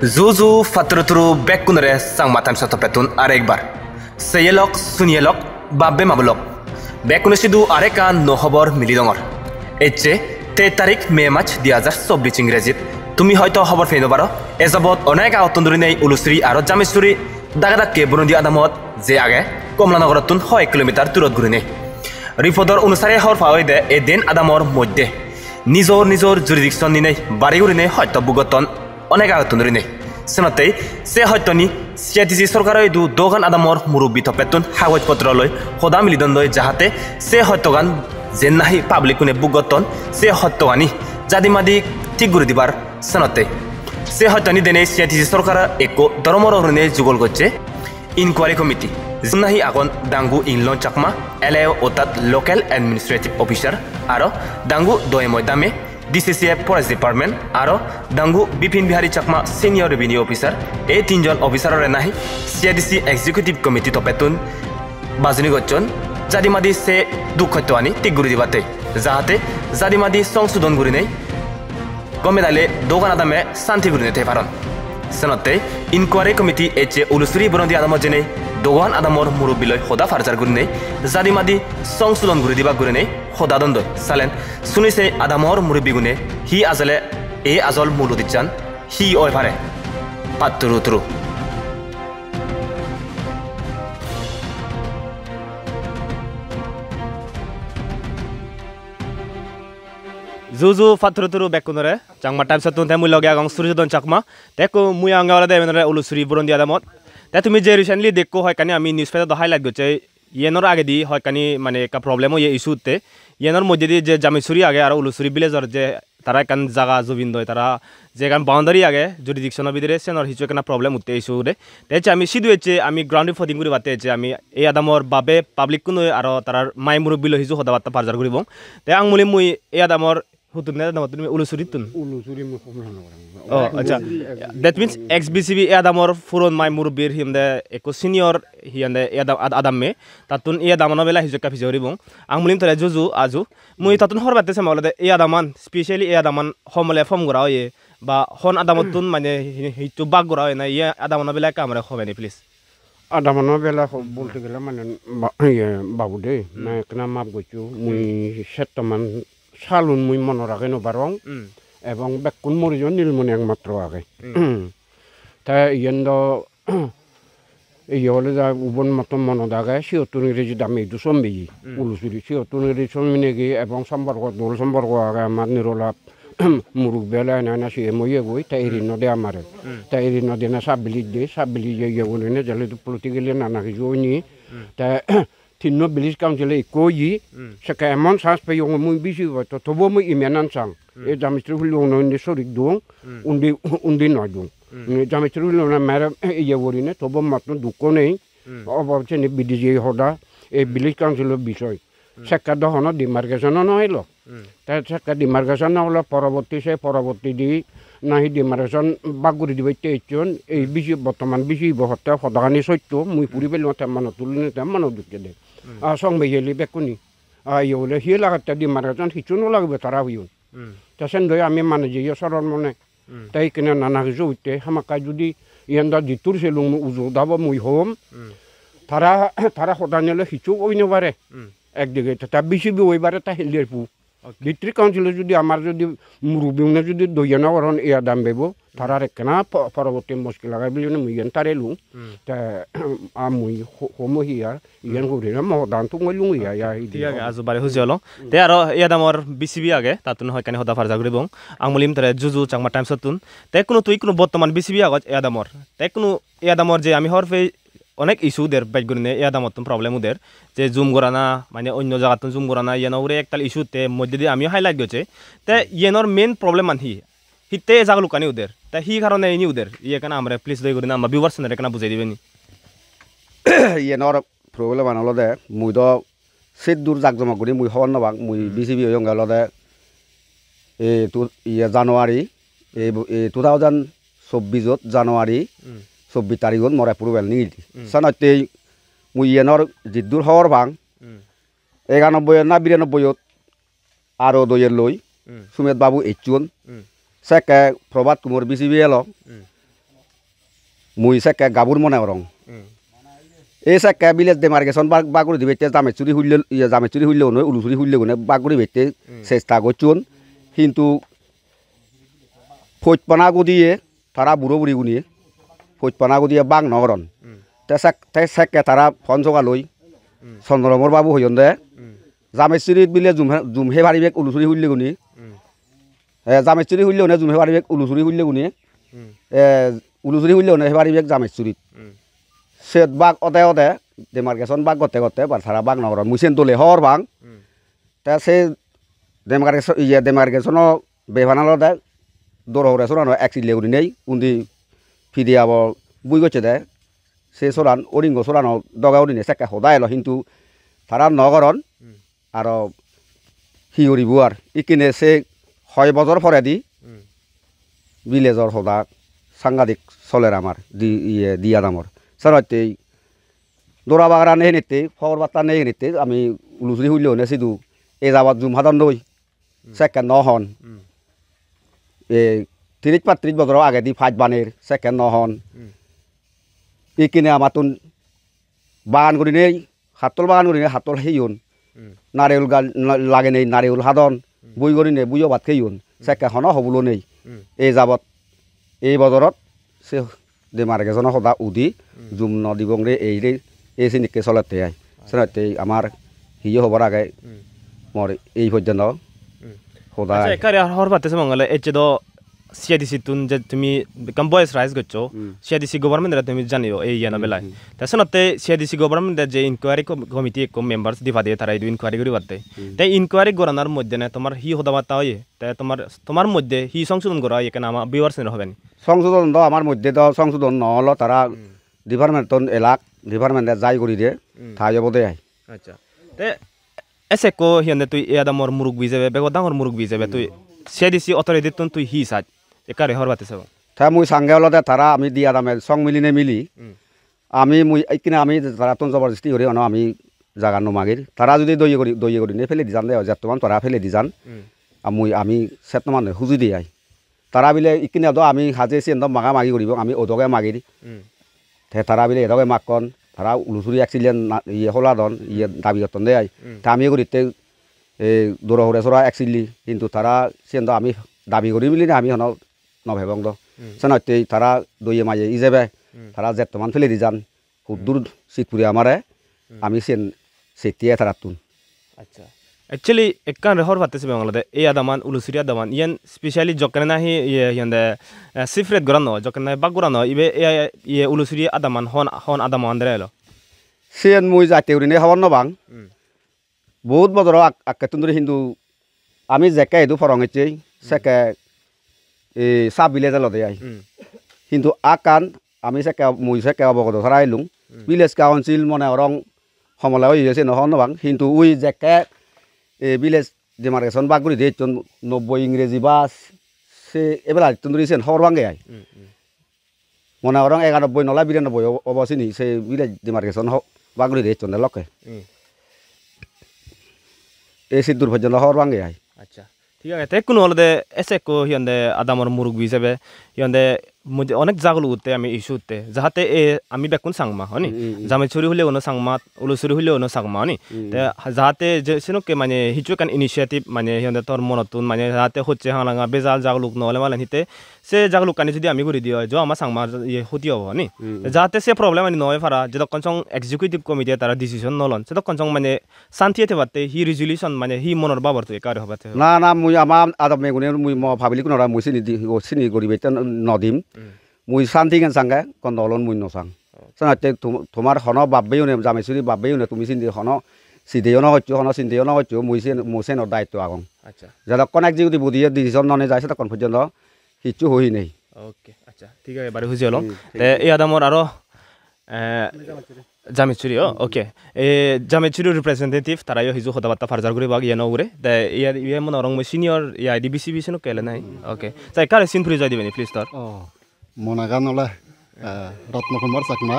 Zuzu fatruturu bekunre sang matam satu petun arekbar. Seyelok sunyelok babbe mabulok. Bekunesidu areka no hobor milidongor. Eche 3 তারিখ মে মাস 2024 ইংরেজিত তুমি হয়তো খবর ফেনো পারো এজবত অনেক আউতন্দুরি নেই উলুসুরি আর জামিসুরি দাগাদাকে বরুন্দি আদামত যে আগে কমলানগরতুন 6 কিলোমিটার দূরত ঘুরি নেই রিপোর্টর অনুসারে হর পাওয়াই দে এ দিন আদামর মধ্যে নিজর নিজর জুরিডিকশন নি নেই বাড়ি ঘুরি নেই হয়তো বুগতন অনেক আউতন্দুরি নেই সেনতেই সে হয়তনি সিআইটিসি সরকারের দু দোকান আদামর মুরব্বী তপেতুন কাগজপত্র লই সদা মিলিদন লই যাহাতে সে হয়তগান যে নাহি পাবলিক কোনে বুগতন সে হত্যগানি জাদিমাদি ঠিক করে দিবার সনতে সে হত্যনি দেনে সিআইটিসি সরকার একো ধর্মর হরণে যুগল করছে ইনকোয়ারি কমিটি নাহি আগন ডাঙ্গু ইংলন চাকমা এলএও অর্থাৎ লোকাল অ্যাডমিনিস্ট্রেটিভ অফিসার আর ডাঙ্গু দয় ময়দামে ডিসিসিএফ ফরেস্ট ডিপার্টমেন্ট আর ডাঙ্গু Bipin Bihari Chakma senior revenue officer এই তিনজন অফিসারের নাহি সিআইটিসি এক্সিকিউটিভ কমিটি তপেতুন বাজনী গচ্ছন জাদিমাদি সে দুঃখ আনি ঠিক গুড়ি দিবাতে যাহাতে জাদিমাদি সংশোধন গুড়ি নেই গমে দালে দোকান আদামে শান্তি গুড়ি নিতে পারন সেনতে ইনকোয়ারি কমিটি এচে উলুসুরি বরন্দি আদামত জেনে দোকান আদামর মুরব্বীলৈ সদা ফার্জার গুড়ি নেই জাদিমাদি সংশোধন গুড়ি দিবা গুড়ি নেই সদা দণ্ড চালেন শুনিছে আদামর মুরব্বী গুণে হি আজলে এ আজল মূল দিচ্ছান হি অয় পারে পাত্তুরু তুরু Zuzu fatruturu bekunore changma time satun te mui loge agong surijodon chakma teko mui angawala de menore ulusuri burundi adamot te tumi je recently dekko hoy kani ami news paper highlight goche yenor age di hoy kani mane ka problem ye issue te yenor modde di je jamisuri age aro ulusuri village je tara kan jaga jobindo tara je kan boundary age jurisdiction bidire senor hichu kana problem utte issue de te ami sidu eche ami ground reporting guri bate eche ami e adamor babe public kuno aro tarar mai murubilo hichu hoda batta parjar guribong te angmuli mui e adamor Hutun na nama tuni ulusuri tun. Ulusuri mu kumana orang. Oh, acha. That means XBCB adamor furon mai murubir himde eko senior himde adam me. Tatun adamana bela hijuka fijori bong. Ang mulim tera juzu aju. Mui tatun horbate sama olade adaman, specially adaman homole form gurao ye. Ba hon adamotun mane hitu bag gurao na ye adamana bela kamera homene please. Adamana bela bolte gela mane babu de. Na kena map gochu mui setaman salun mui monorake no barong ebong bekkun murijon nilmuni ekmatro age ta yendo yole da ubon matom monodage siotuni reji dami du sombi ulusuri siotuni reji somminegi ebong samborgo dol samborgo age amar nirola murug bela na si emoye goi ta irino de amare ta irino de na sabili ye yewone jale du politique na na joni ta tinno bilis council ikoyi sakemon sans pe yong muy bisi wato tobo muy imenan sang e jamistru hulong no ni sorik dong undi no dong ni jamistru no na mera ye worine tobo matno duko nei obo cheni bidije hoda e bilis council bisoy sakada hono demarcation no hilo ta sakada demarcation no holo পরবর্তী di nahi demarcation baguri dibete chon e bisi বর্তমান bisi bohota hodagani soitto muy puri bel nota mano tulne ta mano dukke de a song be yeli bekuni a yole hila ta demarcation hichuno lagbe tarawiyun ta sendo ami manaje yo soron mone tai kena nana joute hamaka judi yanda ditur selung mu uzo daba muy hom tara hodanele hichu oine bare একদিকে তা বেশি ওই বারে তা হেলিয়ার পু district কাউন্সিলে যদি আমার যদি মুরুবিউনে যদি দইয়ানা ওরন ইয়া দাম বেবো তারার একনা পরবর্তী মুশকিল লাগাই বিলিনে মুইয়ান তারেলু তা আমুই হোমো হিয়া ইয়ান গরিনা মহদান তো মইলু ইয়া ঠিক আছে আজ বারে হুজিয়ালো তে আর ইয়া দামর বিসিবি আগে তাতুন হয় কানি হদা ফারজা গরিবং আংমুলিম তরে জুজু চাংমা টাইম সতুন তে কোনো তুই কোনো বর্তমান বিসিবি আগত ইয়া দামর তে কোনো ইয়া দামর যে আমি হরফে অনেক ইস্যু দের বাইগুনে ইয়াদামতন প্রবলেম ওদের যে জুম করানা মানে অন্য জায়গাতন জুম করানা ইয়ানরে একতাল ইস্যুতে মধ্যে দিয়ে আমি হাইলাইট গেছে তে ইয়ানর মেন প্রবলেম আনহি হিতে জাগলু কানি ওদের তা হি কারণে ইনি ওদের ইয়ে কেন আমরা প্লিজ দই করি না আমরা ভিউয়ার্স নে কেন বুঝাই দিবেনি ইয়ানর প্রবলেম আনলদে মুই দ সেট দূর জাগজমা করি মুই হওয়ার না মুই বিসিবি হইঙ্গালদে এ তু ইয়ে জানুয়ারি এ 2024 জানুয়ারি 24 তারিখত মরে পুরুবেল নিল সানতে মুই ইয়ানর জিদ্দুর হওয়ার ভাং 91 না 92 আরো দইয়ের লই সুমেত বাবু এইচুন সেকে প্রভাত কুমার বিসিবি এলো মুই সেকে গাবুর মনে করং এই সেকে বিলেজ ডেমার্কেশন বাগুড়ি দিবে জামেচুরি হুইলে নয় উলুচুরি হুইলে গুনে বাগুড়ি বেতে চেষ্টা করছুন কিন্তু ফৈতপানা গদিয়ে তারা বুড়ো বুড়ি গুনিয়ে ফৈতপানা গদিয়ে বাং নগরন তে সেকে তারা ফোন জোগা লই চন্দ্রমর বাবু হইন দে জামেচুরিত বিলে জুমহে ভারিবেক উলুচুরি হুইলে গুনি জামেচুরি হুইলে হনে জুমহে ভারিবেক উলুচুরি হুইলে গুনি উলুচুরি হুইলে হনে ভারিবেক জামেচুরিত সেত বাঘ অদে ডেমার্কেশন বাঘ গতে বারসারা বাঘ নগর মুসেন দলে হর বাং তা সে ডেমার্কেশন বেভানাল দে দর হরে সরানো একসিলে উনি নেই উন্দি ফিদিয়াব বুই গছে দে সে সরান অরিঙ্গ সরানো দগা উনি সেকা সদায় কিন্তু তারা নগরন আর হিউরিব আর ইকিনে সে 6 বছর পরে দি ভিলেজর সদা সাংঘাতিক চলের আমার দিয়া দামর সারাতে দৌড়া বাগড়া নেই নিতে খবর বার্তা নেই নিতে আমি উলুচুরি হুইলে হনে সিধু এ যাবার জুম হাদন দই সেকেন্ড নহন 30-35 বছর আগে দি ফাইট বানের সেকেন্ড নহন ইকিনে আমার তুন বাগান করি নেই হাতল বাগান করি নেই হাতল হেইন নারিয়ল গাল লাগে নেই নারিয়ল হাদন বই করি নেই বইও ভাত খেইন সেকে হন হবলো নেই এই যাবত এই বছরত সে ডেমার্কেশন সদা উদি জুম নদীবং রে এই চিনিকে চলাতে আই চলাতে আমার হিয়ে হবার আগে মর এই পর্যন্ত সদা একারে হর পাতেছে মঙ্গলে এচে দ সিআইডিসি তুন যে তুমি কম বয়স রাইজ গচ্ছো সিআইডিসি গভর্নমেন্ট তুমি জানিও এই ইয়ানা বেলায় তাছাড়াতে সিআইডিসি গভর্নমেন্ট যে ইনকোয়ারি কমিটি কম মেম্বার্স দিবা দিয়ে তারা ইনকোয়ারি করি বাতে তাই ইনকোয়ারি করানোর মধ্যে না তোমার হি হদাবাতা হয় তাই তোমার মধ্যে হি সংশোধন করা এখানে আমার ভিউয়ার্স হবে না সংশোধন তো আমার মধ্যে তো সংশোধন নহল তারা ডিপার্টমেন্ট ডিপার্টমেন্টে যাই করি দিয়ে ঠাই যাব দে আচ্ছা তে এসে কো হিয়ানে তুই এদামর মুরুগ বিজেবে বেগ ডাঙর মুরুগ বিজেবে তুই সিআইডিসি অথরিটি তুই হি সাজ একারে হর বাতে সব তা মুই সাঙ্গে হলতে তারা আমি দিয়া দামে সং মিলিনে মিলি আমি মুই এইখানে আমি তারা তুন জবরদস্তি করি আমি জাগা নমাগির তারা যদি দইয়ে করি ফেলে দি যান দে যেতমান তারা ফেলে দি যান আমি সেতমান হুজু দিয়ে আই তারা বিলে ইকিনে আমি হাজে সি মাগা মাগি করিব আমি ওদকে মাগির তারা বিলে এদকে মাকন তারা উলুচুরি অ্যাক্সিডেন্ট ইয়ে হলাদন ইয়ে দাবি করতেন দে আই তা আমি করিতে এই দৌড় হরে সরা অ্যাক্সিডলি কিন্তু তারা সে আমি দাবি করি মিলি আমি হন নভেবং দ সেনাতে তারা দইয়ে মাইয়ে ই যাবে তারা যেতমান ফেলে দি যান হুদুর সিটপুরি আমারে আমি সেটিয়ে তারা তুন আচ্ছা একচুয়ালি একখান রেহর পাতেছে বাংলাদেশ এই আদামান উলুসুরি আদামান ইয়ান স্পেশালি যখন না হি ইয়ান্দে সিফরেট গরানো যখন না বাগ গরানো ইবে ইয়ে উলুসুরি আদামান হন আদামান আন্দরে এলো সেন মুই যাতে উরিনে হওয়ার নবাং বহুত বছর আকে তুন্দুরি হিন্দু আমি জেকে এদু ফরঙেছে সেকে এই সাব ভিলেজ লদে আই কিন্তু আকান আমি সেকে মুই সেকে অবগত ধরাইলুং ভিলেজ কাউন্সিল মনে রং সমলা হইছে নহন নবাং কিন্তু উই জেকে এই ভিলেজ ডেমার্কেশন বাগুড়ি দিয়ে 90 ইংরেজি বাস সে এবেলা তুন্দুরিছেন হর বাঙ্গে আই মনে রং 91 নলা 92 অবসিনি সে ভিলেজ ডেমার্কেশন বাগুড়ি দিয়ে চন্দে লকে এই সিদ্ধুর পর্যন্ত হর বাঙ্গে আই আচ্ছা ঠিক আছে তে কোনো হলে এসে কো হিয়ান্দে আদামর মুরুগ হিসেবে হিয়ান্দে অনেক জাগলু উঠতে আমি ইস্যুতে যাহাতে আমি বেকুন সাংমা হনি জামেচুরি হলে ono সাংমা উলুসুরি হলে ono সাংমা হনি তে যাহাতে যে সেনকে মানে হিচু কান ইনিশিয়েটিভ মানে হিয়ান্দে তোর মনতুন মানে যাহাতে হচ্ছে হালাঙা বেজাল জাগলুক নহলে মানে হিতে সে জাগলুক কানি যদি আমি করি দিও যে আমার সাংমা হতি হব হনি যাহাতে সে প্রবলেম মানে নয় ফারা যে কনসং এক্সিকিউটিভ কমিটি তারা ডিসিশন নলন সে কনসং মানে শান্তিতে বাতে হি রেজুলেশন মানে হি মনৰ বাবৰ তো একারে হবাতে না মুই আমার আদম মেগুনে মুই ভাবিলি কোন মুই সিনি গরিবে নদিম মুই শান্তি গান সাঙ্গে কন্দলন মুই নসাং সাতে তোমার হন বাব্বেও নে জামেচুরি বাব্বেও নে তুমি সিন্ধি হন সিধেও ন হচ্ছো হন সিন্ধেও ন হচ্ছো মুসেন দায়িত্ব আগং আচ্ছা যারা কোন এক্সিকিউটিভ বুদিয়ে ডিসিশন ননে যায় সেটা কোন পর্যন্ত হিচু হই নাই ওকে আচ্ছা ঠিক আছে এবারে বুঝি হলো তে এই আদামর আরো জামেচুরি ওকে এই জামেচুরি রিপ্রেজেন্টেটিভ তারাইও হিজু হদাবাত্তা ফারজার করে বাগ ইয়া নউরে তে ইয়া মন রং সিনিয়র ইয়া ডিবিসিবি সেনো কেলে নাই ওকে তাই কারে সিন ফ্রি যাই দিবেনি প্লিজ তার মনাগান ওলা রত্নকুমার চাকমা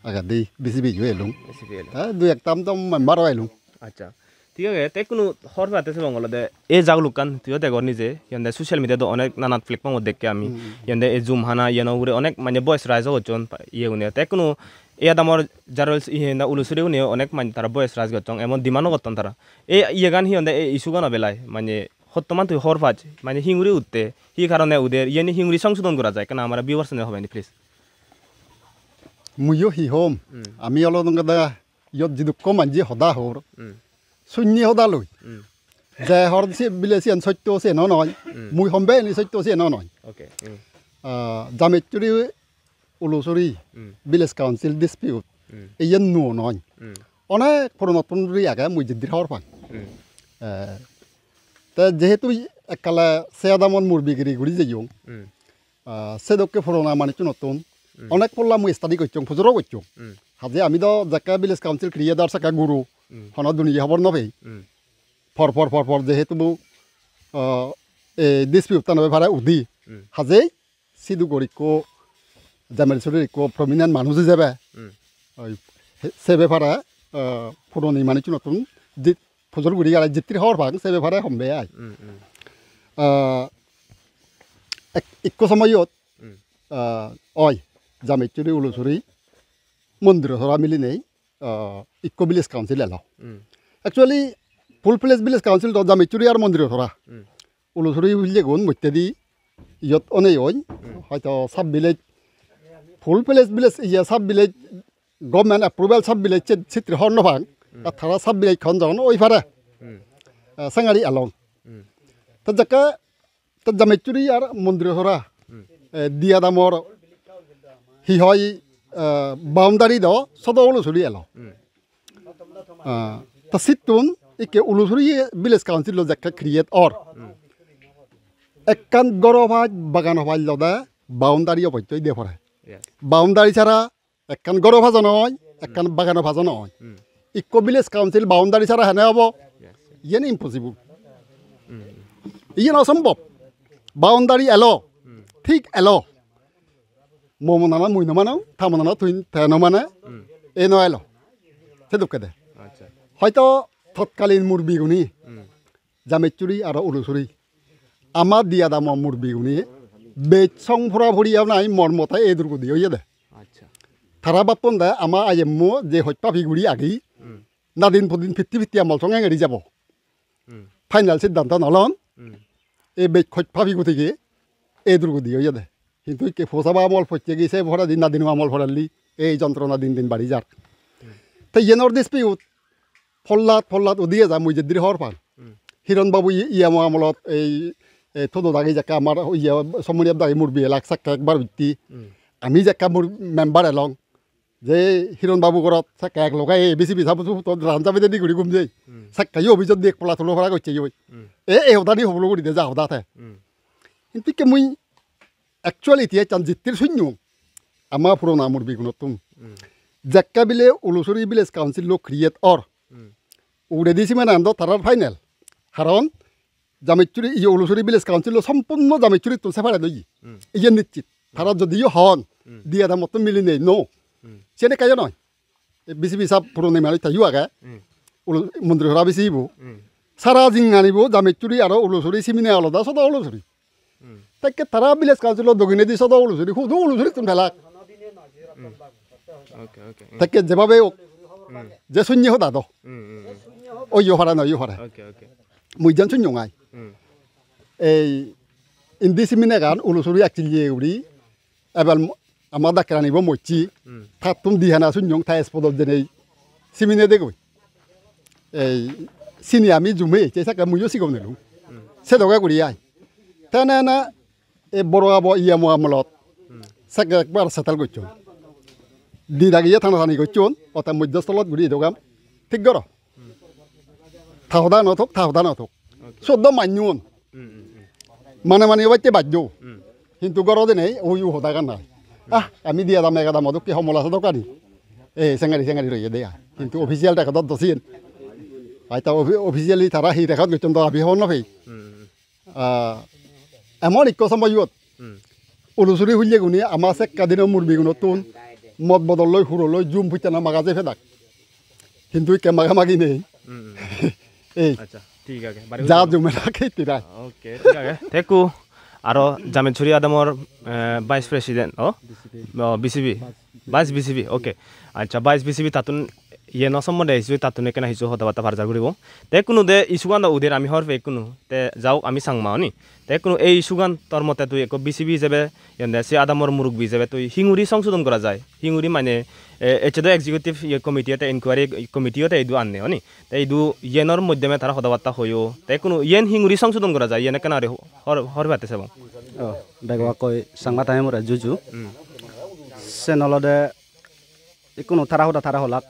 আগা দি বিসিবি এলুং দুই একটাম তো মেম্বার এলুং আচ্ছা ঠিক আছে তে কোনো হর পাতে সে বঙ্গলদে এই জাগলুকান তুইও দেখর নিজে ইয়ান্দে সোশ্যাল মিডিয়াতে অনেক নানা প্ল্যাটফর্ম দেখকে আমি ইয়ান্দে এই জুম হানা ইয়ানো উরে অনেক মানে বয়স রাইজ হচ্ছন ইয়ে উনি তে কোনো ইয়া দামর যারা ইহেন্দা উলুসুরি উনি অনেক মানে তারা বয়স রাইজ করছন এমন ডিমান্ডও করতেন তারা এই ইয়ে গান হিয়ন্দে এই ইস্যু গান বেলায় মানে সত্যমান তুই হর পাচ মানে হিঙুরি উঠতে সেই কারণে ওদের ইয়ানি হিঙুরি সংশোধন করা যায় কেন আমার বিবর্ষণ হবে নি প্লিজ মুইও হিহম আমি অলপ ইয়ত যিটো কমাঞ্জি সদা হৰ শূন্য সদা লৈ যে হৰ বিলে চিয়ান সত্য আছে নহয় মুই সম্বে নি সত্য আছে নহয় জামেচুৰি উলুচুৰি ভিলেজ কাউন্সিল ডিসপিউট ইয়ান নো নহয় অনেক পুৰণি আগে মুই জিদ্দিৰ হৰ পাং তে যেহেতু একালে সেয়াদামন মুরবিগিরি ঘুরি যাইও সেদকে পুরোনা মানিച്ചു নতুন অনেক পড়লা মুই স্টাডি করছং ফুজরও করছং হাজে আমি তো জাকা ভিলেজ কাউন্সিল ক্রিয়েদার সাকা গুরু হন দুনিয়া খবর নভেই ফর যেহেতু ডিসপিউট তানবে ভাড়া উদি হাজে সিদু গরিকো জামেলসুরিকো প্রমিনেন্ট মানুষ যাবে সেবে ভাড়া পুরোনি মানিച്ചു নতুন ফুজর গুড়ি গাড়ি জিত্তির হওয়ার ভাগ সেবে ভাড়া সম্বে আয় একো সময়ত অয় জামেচুরি উলুচুরি মন্দির ধরা মিলি নেই ইকো ভিলেজ কাউন্সিল এলাও actually full place village council তো জামেচুরি আর মন্দির ধরা উলুচুরি বুঝলে গুণ মত্যদি ইয়ত অনেক হয় হয়তো sub village full place village ইয়ে sub village government approval sub village চিত্র হর্ন ভাগ তারা সাব ভিলেজ খন যাওয়ানো ওই ফারে সাঙারি আলং তো যাকে তো জামেচুরি আর মন্দির ধরা দিয়া দামর হি হয় বাউন্ডারি দ সদ উলুচুরি এলাও তা সিটুন ইকে উলুচুরি ভিলেজ কাউন্সিল যাকে ক্রিয়েট অর একখান গরভাজ বাগান হবাই লদা বাউন্ডারি অপত্যই দিয়ে পড়ে বাউন্ডারি ছাড়া একখান গরভাজন হয় একখান বাগান ভাজন হয় ইকো ভিলেজ কাউন্সিল বাউন্ডারি ছাড়া হেনে হব ইয়ে ইম্পসিবল ইয়ে অসম্ভব বাউন্ডারি এলো ঠিক এলো মমনানা মুই নমানো থামনানা তুই নমানে এই নয় এলো সে দুঃখে দে হয়তো তৎকালীন মুরবিগুনি জামেচুরি আর উলুচুরি আমার দিয়া দাম মুরবিগুনি বেচং ভরা ভরিয়াও নাই মর্মতায় এই দুর্গ দিয়ে ইয়ে দে তারা বাপন দে আমার আইএমও যে হত্যা ফিগুড়ি আগেই নাদিন ফদিন ফিটি আমল সঙ্গে এড়ি যাব ফাইনাল সিদ্ধান্ত নলন এই বেচ হত্যা ফিগু থেকে এই দুর্গ দিয়ে ইয়ে দে কিন্তু কে ফোসাবা আমল ফচ্ছে গেছে ভরা দিন নাদিন আমল ভরালি এই যন্ত্রণা দিন দিন বাড়ি যার তাই ইয়েনর ডিসপিউট ফল্লাত উদিয়ে যা মুই যেদির হওয়ার পান হিরণ বাবু ইয়াম আমলত এই থদো দাগি যাকে আমার ইয়া সমনিয়াব দাগি মুরবি এলাক সাক্কা একবার উঠতি আমি যাকে মোর মেম্বার এলং যে হিরণ বাবু ঘরত সাক্কা এক লগাই বেশি পিঠা বস্তু রাঞ্জাবে দি ঘুরি ঘুম যাই সাক্কা ইয়ে অভিযোগ দিয়ে পলা থলো ভরা করছে এই হদানি হবলো করে দে যা হদাতে কিন্তু কে মুই একচুয়ালি এতিয়া চান জিত্তির শূন্য আমার পুরোনা মুরবি গুণতুম যাক্কা বিলে উলুচুরি ভিলেজ কাউন্সিল লো ক্রিয়েট অর উড়ে দিছি মানে আন্দ তারার ফাইনাল কারণ জামেচুরি ইয়ে উলুচুরি ভিলেজ কাউন্সিল সম্পূর্ণ জামেচুরি তুলসে ফাড়ে দই ইয়ে নিশ্চিত তারা যদিও হন দিয়া দাম মতো মিলি নেই নো সেনে কাজ নয় বেশি বিশাপ পুরোনো মালি তাইও আগে মন্দির হরা বেশি সারা জিং আনিব জামেচুরি আর উলুচুরি সিমিনে আলাদা সদা উলুচুরি তাকে তারা ভিলেজ কাউন্সিল দক্ষিণে দি সদা উলুচুরি শুধু উলুচুরি তুমি ফেলাক তাকে যেভাবে যে শূন্য হতা তো ওই ভাড়া নয় ভাড়া মুইজান শূন্য গাই এই ইন্দি সিমিনে গান উলুচুরি একচিলিয়ে উড়ি এবার আমার ডাক্তার আনিব মরছি থাক তুমি দিহানা শূন্য থাই স্পদল যেনে সিমিনে দেখই এই চিনি আমি জুমে চাকা মুইও শিকাও নিলো সে দগা করি আই তেনে না এই বড় আব ইয়াম আমলত চাকা একবার সেটেল করছো দি দাগিয়ে থানা থানি করছন অর্থাৎ মধ্যস্থলত ঘুরি দোকান ঠিক কর থাহদা নথক সদ্য মান্যন মানে বাচ্চা বাধ্য কিন্তু গর দিনে ওই হদা গান নাই আমি দিয়া দাম একা দাম কি সমল আছে দোকানি এই চেঙারি রয়ে দেয়া কিন্তু অফিসিয়াল রেকর্ডত দছিন হয়তো অফিসিয়ালি তারা সেই রেকর্ড গেছেন তো আবি হন নফেই এমন ইক সময়ত উলুচুরি হুলিয়ে গুণি আমার চেক্কা দিনের মুরবি গুণতুন মদ বদল লৈ সুরলৈ জুম ফুটানা মাগাজে ফেদাক কিন্তু কে মাগামাগি নেই এই আচ্ছা ঠিক আছে যা জুমেলা খেতিরা ওকে ঠিক আছে থেকু আৰু জামেছুৰী আদামৰ ভাইচ প্ৰেচিডেণ্ট বিচিবি ভাইচ বিচিবি অ'কে আচ্ছা ভাইচ বিচিবি তাতোন ইয়ে নচম্বন্ধে আহিছোঁ তাতোনে কেনে আহিছোঁ সদা বাৰ্তা ভাৰ্জাৰ কৰিব তে কোনো দে ইছুগান উদেৰ আমি হৰ কোনো তে যাওক আমি চাংমাও নি তে কোনো এই ইছুগান তোৰ মতে তুই একো বিচিবি হিচাপে এনে সে আদামৰ মুৰুব্বী হিচাপে তুই শিঙুৰি সংশোধন কৰা যায় শিঙুৰি মানে এইটো এক্সিকিউটিভ এক্সিকিউটিভ এটা ইনকুৱাৰী কমিটিতে এইটো আনে হনি তে এইটো ইয়েনৰ মাধ্যমে তাৰ সদা বাৰ্তা হয়ও তে কোনো ইয়েন শিঙুৰি সংশোধন কৰা যায় ইয়েনে কেনে হৰ ভাতে চাব বেগৱা কৈ চাংমা টাইমৰ জুজু চেনলদে কোনো তাৰা হলাক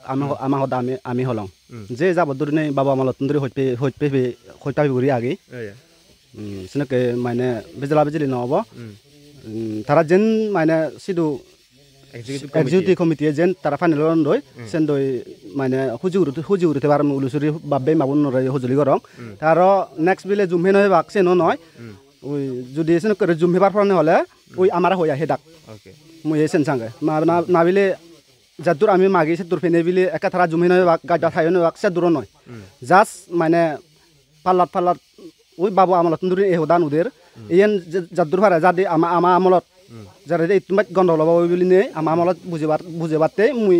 আমাৰ সদা আমি হলং যে যাব দূৰনে বাবা আমাৰ লতুনদৰি হত্যা ঘূৰি আগে সেনেকে মানে বেজলা বেজলি নহ'ব তারা যেন মানে সিধু এক্সিকিউটিভ কমিটিয়ে যেন তারা ফাইনেল লৈ সেন দই মানে খুজি উঠতে পার উলুচুরি বাবে মাবুন নয় সজুলি করং তার নেক্সট বিলে জুমহে নয় বাক সেনো নয় ওই যদি সেন করে জুমহে পার ফলে হলে ওই আমার হয়ে আহে ডাক মই সেন সাঙ্গে নাবিলে যাদুর আমি মাগি সে দূর ফেনে বিলে একা তারা জুমহে নয় বাক গাজা থাই নয় বাক সে দূর নয় জাস্ট মানে পাল্লাত ওই বাবু আমলত দূরে এই হদান উদের ইয়ান যাদুর ভাড়া যাদি আমা আমলত যারা তোমার গন্ডল হব বলে নিয়ে আমার আমলত বুঝে পারতে মুই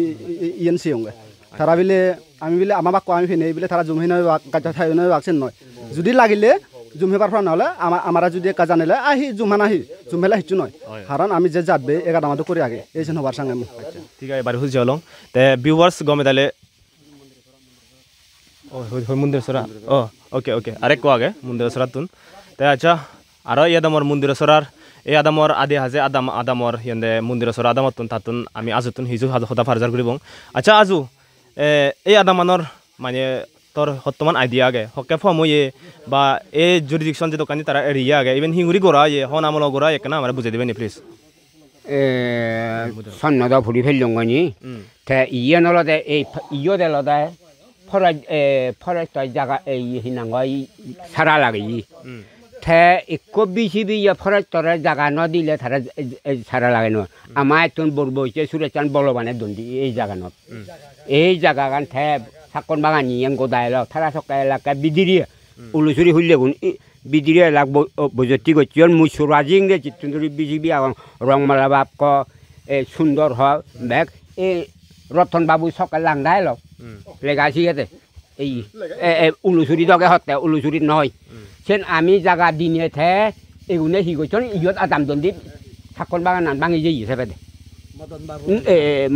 ইয়ান সিয়ঙ্গে তারা বিলে আমি বিলে আমার বাক্য আমি ফেনে বিলে তারা জুমহে নয় গাজা থাই নয় বাকছেন নয় যদি লাগিলে জুমহে পারফা নহলে আমারা যদি একা জানিলে আহি জুমা নাহি জুমহেলা হিচু নয় কারণ আমি যে যাদবে এগার আমাদের করে আগে এই যেন হবার সঙ্গে ঠিক আছে এবার হুজ জলং তে ভিউয়ার্স গমে তাহলে মন্দির সরা ওকে ওকে আরেক আগে মন্দির সরাতুন তে আচ্ছা আর আদামর মন্দির সরার এই আদামর আদি হাজে আদামর ইয়ান্দে মন্দির সরা আদামতুন তাতুন আমি আজুতুন হিজু সদা ফারজার করিব আচ্ছা আজু এই আদামানর মানে তোর বর্তমান আইডিয়া আগে হকে ফময়ে বা এই জুরিডিকশন যে দোকানি তারা এরিয়া আগে ইভেন হিঙুরি গোড়া ইয়ে হন আমল গোড়া একনা আমার বুঝে দেবেন প্লিজ সন্নদ ফুরি ফেললঙ্গনি তে ইয়ে নলদে এই ইয়ে দেলদে ফরেস্ট জায়গা এই হিনাঙ্গ সারা লাগে তে একো বিচিবি ফরেস্টরে জায়গা নদিলে তারা সারা লাগে ন আমার এখন বলব হচ্ছে সুরেচান বলবানে দন্দি এই জায়গানত এই জায়গাগান তে সাকন বাগান নিয়ে গোদায় তারা সকাল এলাকা বিদিরিয়ে উলুচুরি হইলে বিদিরিয়ে এলাক বজতি করছি মুই সুরাজিং রে চিত্তুন্দরী বিজিবি এবং রংমালা বাপ ক সুন্দর হ ব্যাগ এই রতন বাবু সকাল লাংদায় ল লেগাছি গেতে এই উলুচুরি দগে হতে উলুচুরি নয় সেন আমি জায়গা দিনে থে এগুনে হি করছেন ইয়ত আদাম দন্দি সাকন বাগান ভাঙি যে হিসেবে দে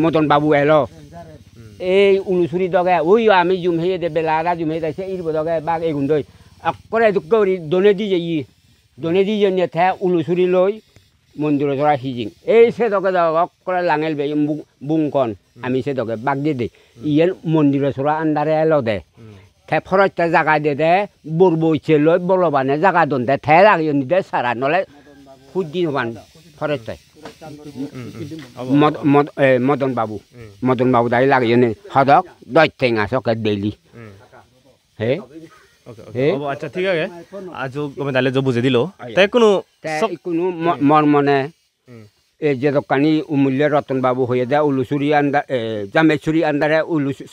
মদন বাবু এলো এই উলুচুরি দগে ওই আমি জুমহে দে বেলারা জুমহে দেছে ইরব দগে বাঘ এগুন দই করে দুঃখরি দনে দি যে থে উলুচুরি লই মন্দির ধরা হিজিং এই সে দগে করে লাঙেল বে বুংকন আমি সে দগে বাঘ দিয়ে দে ইয়ের মন্দির চোরা আন্দারে এলো দে থে ফরেস্টে জায়গা দিয়ে দে বরবইছে লই বলবানে জায়গা দন দে থে লাগিয়ে দে সারা নলে খুঁজি নবান ফরেস্টে মদন বাবু দাঁড়িয়ে লাগিয়ে সদক দশ টেঙা চকে ডেইলি হে আচ্ছা ঠিক আছে আজ গমে তাহলে বুঝে দিল তাই কোনো মর মনে এই যে দোকানি উমূল্য রতন বাবু হয়ে দেয় উলুচুরি আন্দার জামেছুরি আন্দারে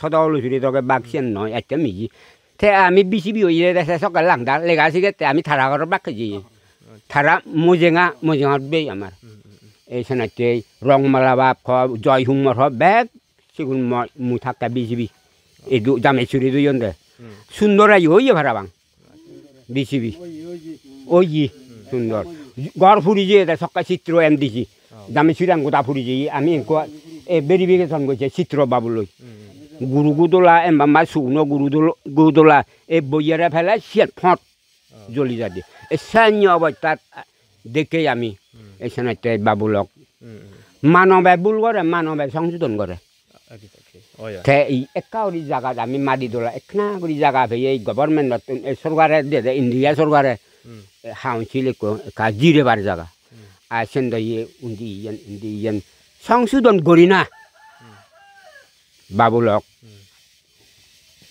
সদা উলুচুরি দকে বাঘছেন নয় একটা মিজি তে আমি বিচিবি হয়ে দেখে সকাল লাংদার লেগাছি গেতে আমি থারা ঘর বাঘে যাই থারা মজেঙাত বে আমার এই সেনাতে রংমালা বাপ খ জয় হুমর হ ব্যাগ সেগুন মু থাকা বিচিবি এই জামেছুরি দুজন দে সুন্দর আই ওই ভাড়া বিচিবি ওই সুন্দর গড় ফুরি যে সকাল চিত্র এম দিছি জামেছুরি গোটা ফুরি যে আমি ভেরিফিকেশন করছে চিত্র বাবুলৈ গুরু গুদোলা এমবা শুকনো গুদোলা এই বইয়ারে ফেলে সিয়াত ফট জ্বলি যা দিয়ে এই সান্য অবস্থাত দেখে আমি এই সেনাতে বাবুলক মানবে ভুল করে মানবে সংশোধন করে এই একাউরি জায়গা আমি মারি দোলা একনা করি জায়গা ভেয়ে এই গভর্নমেন্ট সরকারে দিয়ে ইন্ডিয়া সরকারে হাউছিল জিরে বার জায়গা আর সেন্দ ইয়ে সংশোধন করি না বাবুলক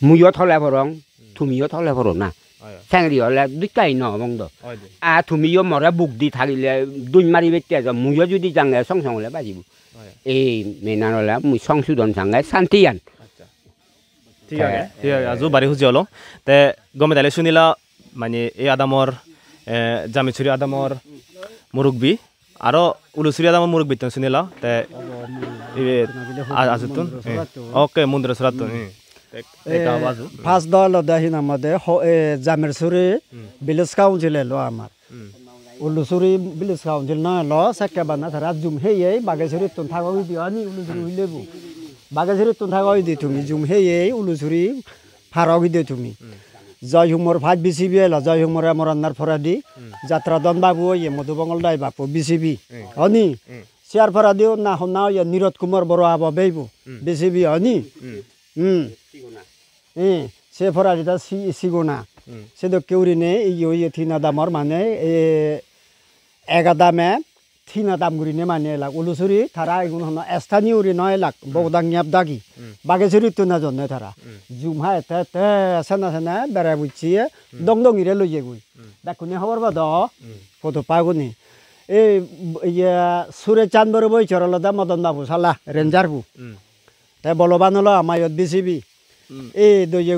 মুইও থলে ভরং তুমিও থলে ভরো না চেংরি হলে দুটাই নহবংদ আর তুমিও মরে বুক দি থাকিলে দুই মারি বেতে মুইও যদি জাঙে সং হলে বাজিব এই মেনান হলে মুই সংশোধন চাঙে শান্তি আন ঠিক আছে আজু বাড়ি খুঁজি হলো তে গমে তাহলে শুনিলা মানে এই আদামর জামিছুরি আদামর মুরব্বী আরো উলুসুরি আদামর মুরব্বী তো শুনিলা তে আজুতুন ওকে মন্দির সরাতুন ফার্স্ট দল দেখিন আমাদের জামিছুরি ভিলেজ কাউন্সিল এলো আমার উলুসুরি ভিলেজ কাউন্সিল নয় ল সাক্কা বানা তারা জুম হেয়ে বাগেশ্বরী তুন থাকা দিও আনি উলুসুরি হইলেবু বাগেশ্বরী তুন থাকা দি তুমি জুম হেয়ে উলুসুরি ফারাও দিও তুমি জয় হুমর ভাত বিসিবি এলো জয় হুমর আমার রান্নার ফরাদি যাত্রা দন বাবু ইয়ে মধুবঙ্গল দাই বাপু বিসিবি হনি চেয়ার ফরাদিও না হনা ইয়ে নীরদ কুমার বড় আবা বেইবু বিসিবি হনি সে ফরাদিটা সিগোনা সে তো কেউরিনে ইয়ে থিনা দামর মানে এগাদামে থিনা দাম গুরিনে মানে এলাক উলুসুরি তারা এগুলো হন স্থানীয় উরি নয় এলাক বগদাঙ্গিয়াব দাগি বাগেশ্বরী তো না জন্য তারা জুমহা এতে সেনা সেনা বেড়াই বুঝছিয়ে দং দং ইরে লইয়ে গুই দেখুনি খবর বাদ ফটো পাগুনি এই ইয়ে সুরে চাঁদবর বই চরলদা মদন বাবু সালা রেঞ্জারবু তাই বলবান হলো আমায়ত বিসিবি এই দইয়ে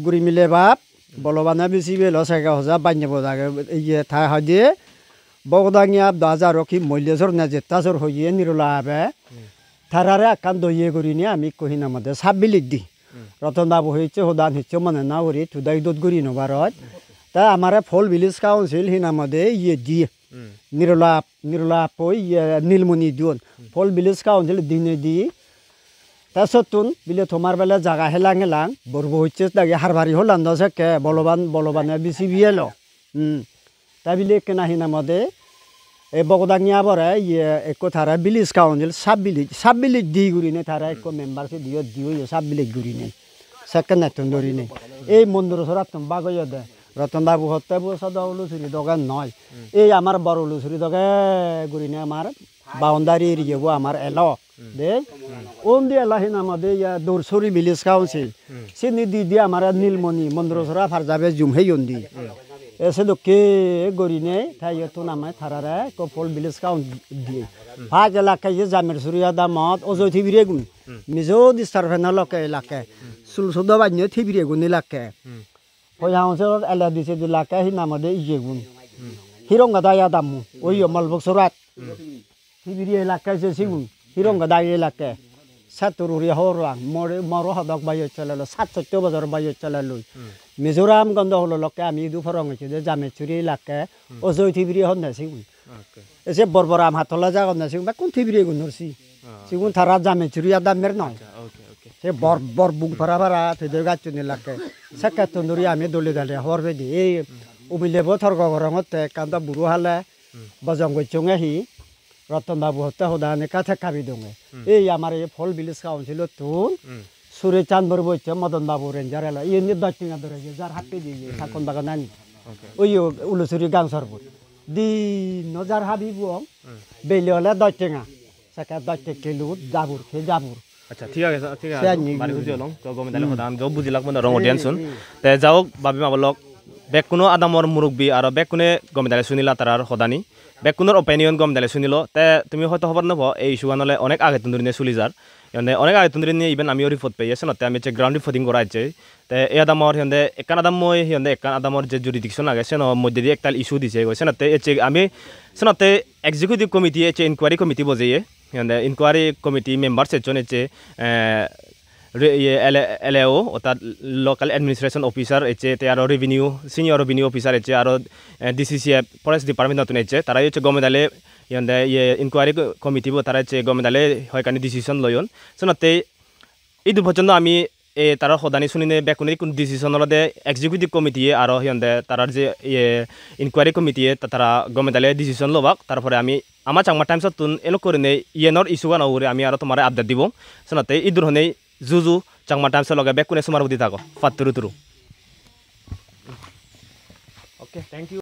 গুড়ি মিলে বাপ বলবানা বিসিবি ল সেগা হজা বান্যাব দাগে ইয়ে থাই হাজিয়ে বগদাঙ্গিয়া দাজার কি মল্যজর না জেতাজর হইয়ে নিরলা আবে তারারে আকান দইয়ে করিনি আমি কহিনা মধ্যে সাব্বি লিখ দি রতন বাবু হয়েছে হোদান হচ্ছে মানে না করি তুদাই দোদ করি নবারত তা আমার ফল ভিলেজ কাউন্সিল হিনা মধ্যে ইয়ে দিয়ে নিরলা পই ইয়ে নীলমণি দিন ফল ভিলেজ কাউন্সিল দিনে দি তা সতুন বিলে তোমার বেলা জাগা হেলাং হেলাং বরবো হচ্ছে দাগে হারবারি হলান দশে কে বলবানে বিসি বিয়েলো তা বিলে কেনা হিনা মধ্যে এই বগদাঙ্গিয়া বরে ইয়ে একো তারা ভিলেজ কাউন্সিল সাব ভিলেজ দি গুরিনে তারা একো মেম্বারশিপ দিও সাব ভিলেজ গুরিনে সেকেন্ড এতন ধরিনে এই মন্দির সরাত বাগয় দে রতন বাবু হত্যা সদা উলুসুরি দোকান নয় এই আমার বড় উলুসুরি দোকান গুরিনে আমার বাউন্ডারি এরিয়াবো আমার এলো দে ওন দিয়ে এলাহিন আমাদের ইয়া দৌরসরি ভিলেজ কাউন্সিল সে নিদি দিয়ে আমার নীলমণি মন্দির সরা ফার যাবে জুম হেই দি এসে তো কে গরিনে তাই তো নামে থারারে কপল ভিলেজ কাউন্সিল দিয়ে ভাগ এলাকায় যে জামের সুরিয়া দামত অজয় থিবিরে গুণ নিজেও দিস্তার ফেনা লকে এলাকে সুলসুদ বান্য থিবিরে গুণ এলাকে পয়সা অঞ্চলত এলা দিছে এলাকা হি নামদে ইয়ে গুণ হিরঙ্গা দায়া দামু ওই মালবক সরাত থিবিরে এলাকায় যে সিগুণ হিরঙ্গা দায় এলাকে সাতুরি হরাং মর হদক বাইর চালালো ৭-৭ বছর বাইর চালালো মিজোরাম গন্ধ হলো লোকে আমি দুফরং হয়েছি যে জামেছুরি এলাকা অজয় থিবিরি হন না সিগুণ এসে বরবরাম হাতলা জাগন না সিগুণ বা কোন থিবিরি গুণ ধরছি সিগুণ থারা জামেছুরি আদামের নয় সে বর বুক ভরা ভরা থৈদের গাছুন এলাকায় সাক্ষাৎ তন্দুরি আমি দলে দালে হরবে দি এই উবিলেব থর্গ গরমতে কান্দা বুড়ো হালে বজং গৈচঙে হি রতন বাবু হত্যা হোদানে কাছে কাবি দঙে এই আমার এই ফল ভিলেজ কাউন্সিল তুন সুরে চাঁদবর বইছে মদন বাবু রেঞ্জার এলা এই দশটিঙা ধরে যার হাতে দিয়ে থাকুন বাগান আনি ওই উলুসুরি গাং সরবত দিন যার হাবি বুয়ং বেলে হলে দশটিঙা সেকা 10 কিলো জাবুর খে জাবুর আচ্ছা ঠিক আছে বাড়ি খুঁজি হলাম তো গমে তাহলে হতাম জব বুঝিলাক মানে রঙ টেনশন তে যাও বাবি মাবলক বেকুনো আদামর মুরব্বী আর বেকুনে গমে তাহলে শুনিলা তার হদানি বেকুনোর অপিনিয়ন গম তাহলে শুনিল তে তুমি হয়তো খবর নেব এই ইস্যুগানলে অনেক আগে তুন্দুরি নিয়ে চলি যার মানে অনেক আগে তুন্দুরি নিয়ে ইভেন আমিও রিপোর্ট পেয়ে আছে নতে আমি হচ্ছে গ্রাউন্ড রিপোর্টিং করা আছে তে এই আদামর সিহঁতে একান আদাম মই সিহঁতে একান আদামর যে জুরিডিকশন আগে সে মধ্যে দিয়ে একটা ইস্যু দিছে গৈছে নতে আমি সে এক্সিকিউটিভ কমিটি হচ্ছে ইনকোয়ারি কমিটি বজাইয়ে সিহঁতে ইনকোয়ারি কমিটি মেম্বার্স এজন হচ্ছে LAO অর্থাৎ লোকাল এডমিনিস্ট্রেশন অফিসার হচ্ছে আরও রেভিনিউ সিনিয়র রেভিনিউ অফিসার হচ্ছে আরও DCCF ফরেস্ট ডিপার্টমেন্ট নতুন হচ্ছে তারা হচ্ছে গমেদালে ইহঁতে ইনকোয়ারি কমিটিব তারা হচ্ছে গমেদালে হয় কাৰণে ডিসিশন লয়ন সনতে এই পর্যন্ত আমি তার সদানি শুনিনে বেকুনি কোন ডিসিশন লদে এক্সিকিউটিভ কমিটিয়ে আর সিহঁতে তার যে ইনকোয়ারি কমিটিয়ে তারা গমেদালে ডিসিশন লবাক তারপরে আমি আমার চাংমা টাইমসত তুন এনে করিনে ইয়েনর ইস্যুগান ওরে আমি আর তোমার আপডেট দিব সনতে এই ধরনের জুজু চাংমা টাইমসত লগে বেকুনে সুমার বুদ্ধি থাকো ফাতুরু তুরু ওকে থ্যাংক ইউ